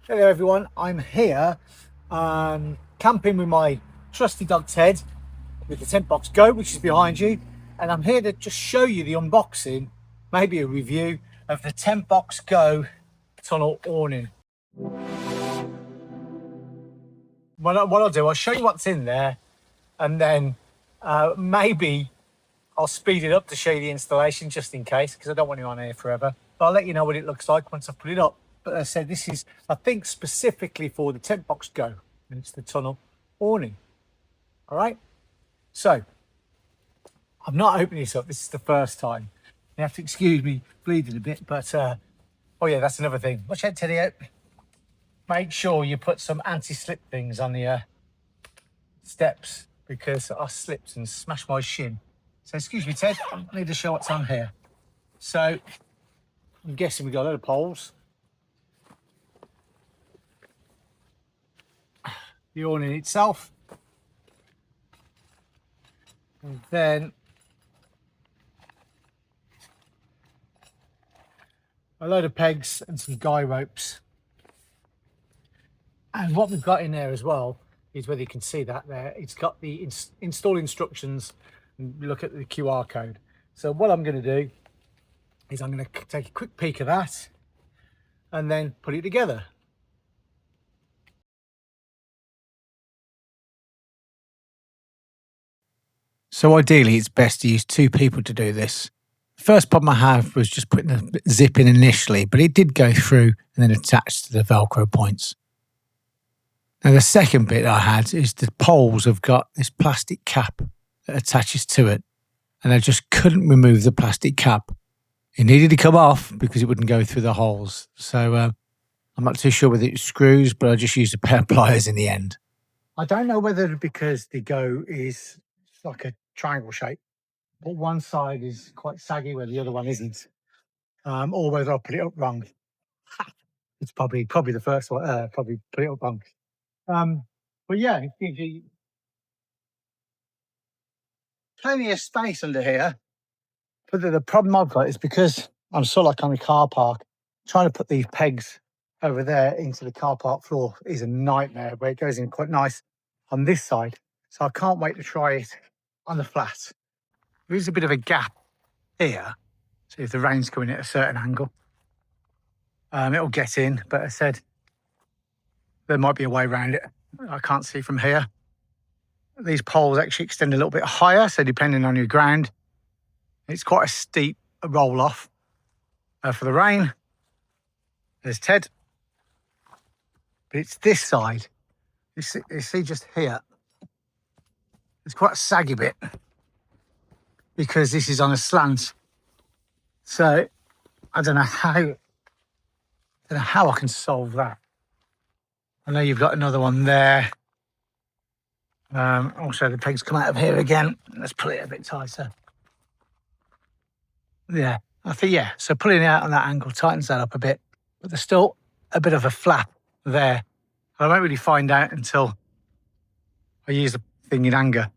Hello everyone, I'm here camping with my trusty dog Ted with the TentBox GO, which is behind you, and I'm here to just show you the unboxing, maybe a review of the TentBox GO Tunnel Awning. What I'll do, I'll show you what's in there, and then maybe I'll speed it up to show you the installation just in case, because I don't want you on here forever. But I'll let you know what it looks like once I put it up. But as I said, this is, I think, specifically for the TentBox GO, and it's the Tunnel Awning. All right. So I'm not opening this up. This is the first time. You have to excuse me bleeding a bit, but oh yeah, that's another thing. Watch out, Teddy. Out. Make sure you put some anti-slip things on the steps, because I slipped and smashed my shin. So excuse me, Ted. I need to show what's on here. So I'm guessing we got a load of poles. The awning itself, and then a load of pegs and some guy ropes. And what we've got in there as well is, whether you can see that there, it's got the install instructions, and look at the QR code. So what I'm going to do is I'm going to take a quick peek of that and then put it together. So ideally, it's best to use two people to do this. The first problem I had was just putting the zip in initially, but it did go through and then attach to the Velcro points. Now the second bit I had is the poles have got this plastic cap that attaches to it, and I just couldn't remove the plastic cap. It needed to come off because it wouldn't go through the holes. So I'm not too sure whether it's screws, but I just used a pair of pliers in the end. I don't know whether because the GO is like a triangle shape, but one side is quite saggy where the other one isn't, or whether I put it up wrong. It's probably the first one. Probably put it up wrong. But yeah, it gives you plenty of space under here. But the problem I've got is, because I'm sort of like on a car park, trying to put these pegs over there into the car park floor is a nightmare, where it goes in quite nice on this side. So I can't wait to try it on the flat. There is a bit of a gap here, so if the rain's coming at a certain angle, it'll get in. But I said there might be a way around it. I can't see from here. These poles actually extend a little bit higher, so depending on your ground, it's quite a steep roll off. For the rain, there's Ted. But it's this side. You see just here, it's quite a saggy bit because this is on a slant. So I don't know how I can solve that. I know you've got another one there. Also, the pegs come out of here again. Let's pull it a bit tighter. Yeah, I think, yeah. So pulling it out on that angle tightens that up a bit, but there's still a bit of a flap there. I won't really find out until I use the thing in anger.